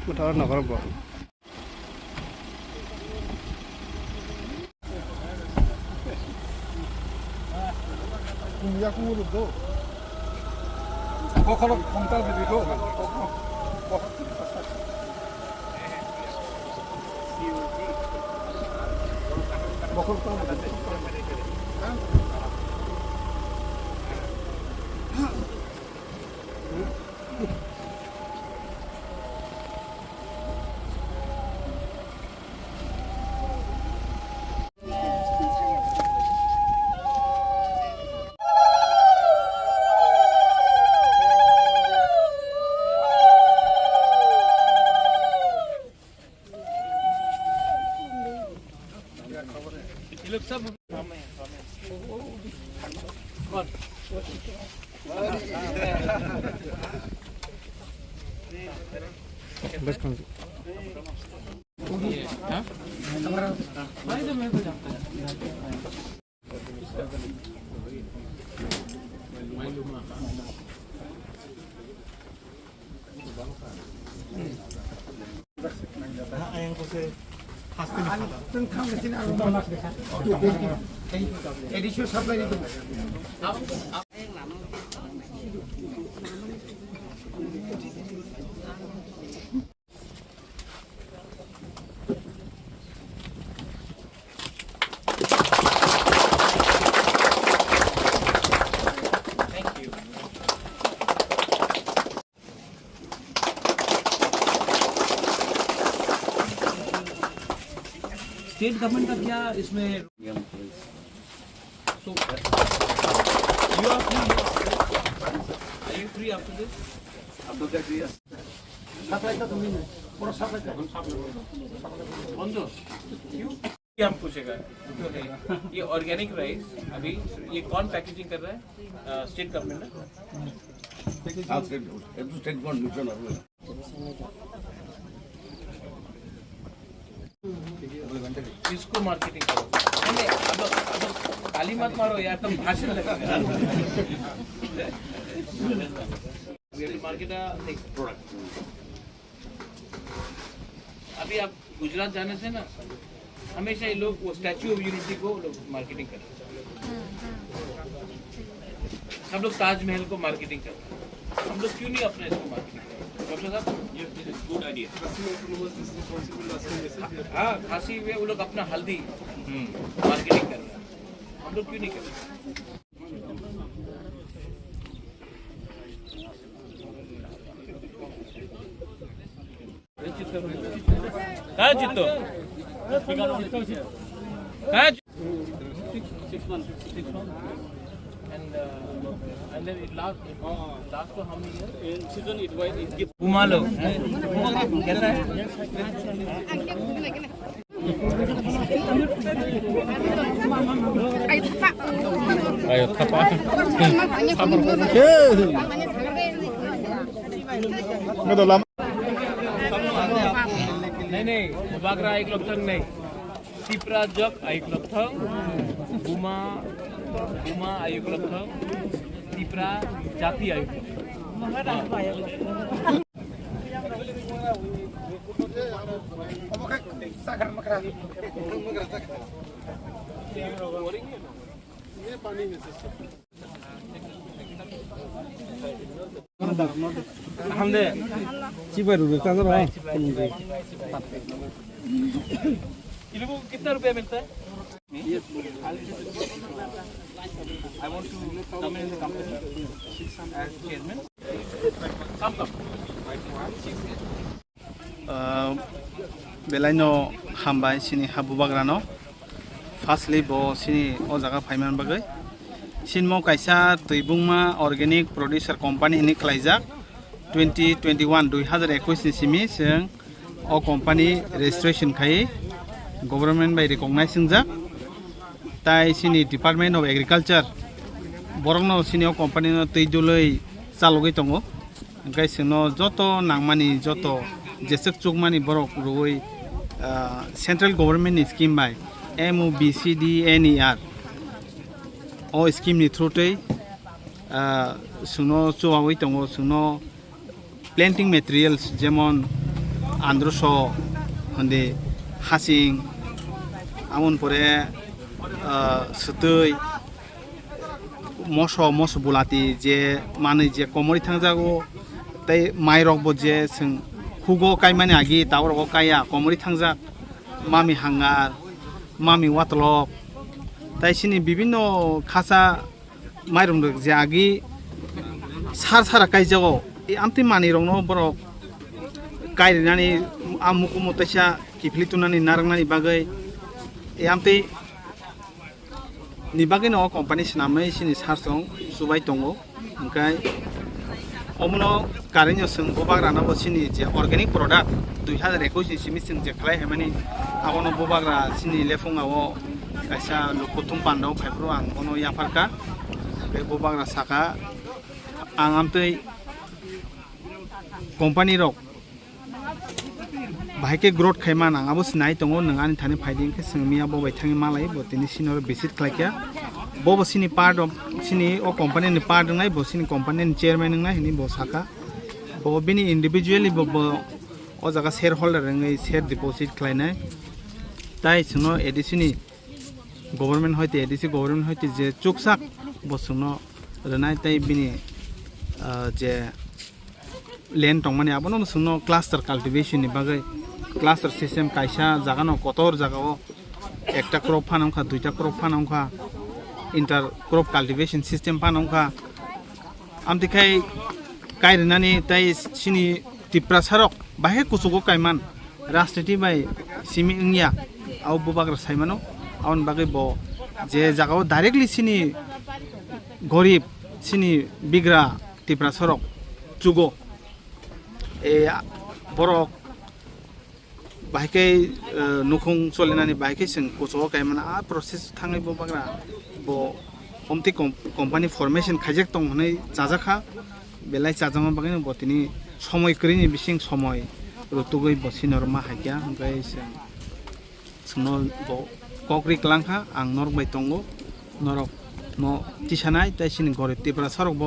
Udah nakar bro. Kumiyak mulu do. Kok kalau kontal begitu kan? Bokor tuh. ये लोग सब कौन बस कौन हाँ भाई तो मैं तो जानता हूँ ayang ko si Hastin edisyon supply dito. State government का क्या इसमें so you are free after this बंद क्यों हम पूछेगा ये ऑर्गेनिक राइस अभी ये कौन पैकेजिंग कर रहा है स्टेट गवर्नमेंट ना स्टेट गवर्नमेंट इसको मार्केटिंग करो नहीं अब ताली मत मारो यार तुम भाषण लगेगा मार्केट प्रोडक्ट अभी आप गुजरात जाने से ना हमेशा ये लोग वो स्टैच्यू ऑफ यूनिटी को लोग मार्केटिंग करते हैं सब लोग ताजमहल को मार्केटिंग करते हैं हम लोग क्यों नहीं अपने इसको मार्केटिंग करते डॉक्टर साहब ये गुड आइडिया हाँ खांसी हुए वो लोग अपना हल्दी मार्केटिंग कर रहे हैं हम लोग क्यों नहीं कर रहे कहाँ चित्तो कहाँ and then it last for how many years? In season it gives Pumalo. कैसा है? Ayo tapa. नहीं बागरा एक लोग तंग नहीं तिपरा जग एक लोग तंग बुमा एक लोग तंग तिपरा जाति एक हमदे चिबारू बेटा जरा ये लोगों को कितना रुपया मिलता है I want to come in the company as chairman. Come. Belaino hambai sini habu bagrano. Firstly bo sini o jaga phaiman bagai. Sinmo kaisa tuibungma organic producer company ini klaijak 2021 2021 ni simi sing o company registration khai government by recognizing jak tai sini department of agriculture borongno sini o company no teijuloi chalogoi tongo enkai sino joto nangmani joto jesek chukmani borok roi central government ni scheme by MOBCDNER o scheme ni through tei suno chuawoi tongo suno planting materials jemon আন্দ্রশো হন্দে হাসিং আমন পরে সুতৈ মশ বুলাতি যে মানে যে কমরি থাকজাগো তাই মাই রকবো যে जों Hugo কাইমানি আগি তাওরগো Kayah কমরি থাকজাক মামি হাঙ্গার মামি ওয়াতলক তাই সিনি বিভিন্ন খাসা মাইরং যে আগি সারা কাইজাগো এই আমতি মানি রংনো বরক কাইরিনানি আমুকু মতাইসা কিফলিতুনানি नारंनानि बागै এই Amati ni bagay no company sinamay sini sarsong subay tongo angkai omono karinyo sung bobagra na sini je organic product 2021 simi sing je khlai hemani agono bobagra sini lefunga o kaisa lokutum pandau phaipro ang ono yafarka be bobagra saka ang amtei company rok bahike growth khaiman ang abo sinai tongo nangani thani faiding ke singmia bo bai thangi malai bo tini sinor visit khlaikya bo sini part of sini o company ni part ngai bo sini company ni chairman ngai hini bo saka bo bini individually bo o jaga shareholder ngai share deposit khlainai tai suno edisini government hoite edisi government hoite je chuksak bo suno renai tai bini je land tongmani abono suno cluster cultivation ni bagai cluster system kaisa jagano kotor jagao ekta crop phanamkha duita crop phanamkha inter crop cultivation system phanamkha amtikai kairinani tai sini tipra sarok bahe kusugo kaiman rastati bai simi ingya au bubagra saimano aun bagai bo je jagao directly sini gorib sini bigra tipra sarok chugo e borok bahike nukung solinani bahike sing kuso kaimana a process thangai bo bagra bo homti company formation khajek tong honai chajaka belai chajama bagini botini সময় করিনি বিসিং সময় রতুগই বসিনর মা হাইয়া ওমফাই Suno ব ককরি ক্লাংখা আং নরক by তঙ্গো নরক ন তিসানাই তাই সিনি ঘরে তিপ্রা সরক ব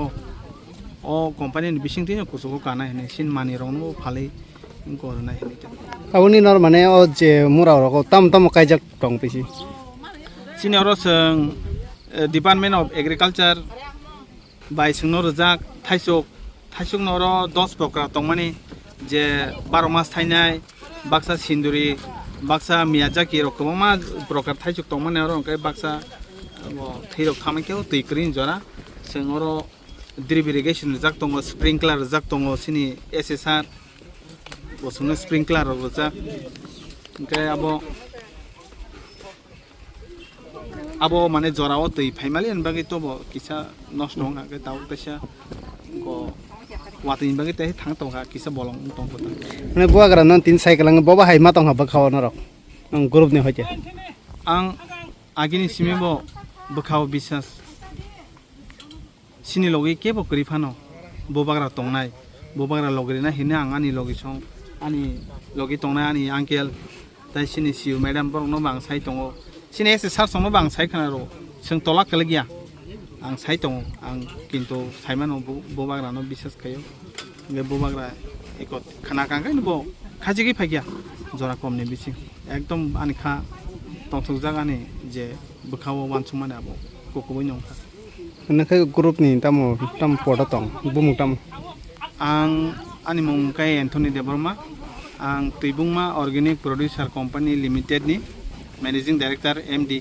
ও কোম্পানির বিসিং তিন কুসুকো কানা হেনে সিন মানি রংনো ফালাই গরনাই হেনে আউনি নর মানে ও যে মুরা রক তাম তাম কাইজাক টং পিসি সিনি অর সং ডিপার্টমেন্ট অফ এগ্রিকালচার বাই সিংনর জাক থাইসক थाइसुक नर 10 प्रकार तंगमानि जे 12 मास थाइनाय बाक्सा सिन्दुरी बाक्सा मियाजाकी रकमा प्रकार थाइसुक तंगमानि आरो ओंखाय बाक्सा थैरक थामायखेव दैक्रिन जरा जोंर ड्रिप इरिगेशन जाक दङ स्प्रिंकलार जाक दङ सिनि एसएसआर बसुनो स्प्रिंकलार जाक ओंखाय आबो माने जराव दै फाइमालि अनबागै तो किसा नष्ट होंगा के दाउ तसा को वातिन बागै तै थांग तंगा किसा बलं तंग माने बुआग्रा नन तीन साइकेल ang बबा हाइमा तंग हाबा खाव नरक आं ग्रुप नि होते आं आगिनि सिमेबो बखाव बिसास सिनि लगे केबो करि फानो बोबाग्रा तंगनाय बोबाग्रा लगरिना हिने आं आनि लगे सं आनि लगे तंगनाय आनि आंकेल तै सिनि सिउ मैडम बरनो बां साइ तंगो सिनि एसे सार संनो बां साइ खानारो जों तला कलगिया आं साइ दङ आं किन्तु साइमानो बोबाग्रानो बिसास खायो बे बोबाग्रा एक खाना कांगाय ब खाजिगै फागिया जरा कमनि बिसि एकदम आनि खा तंथुक जागानि जे बखावो वानसुं माने आबो कोकबै नंखा नखै ग्रुप नि ताम पडा तंग बुमु ताम आं आनि मुं काय एन्थनी देबरमा आं तैबुंमा अर्गेनिक प्रोड्यूसर कंपनी लिमिटेड नि मैनेजिंग डायरेक्टर एमडी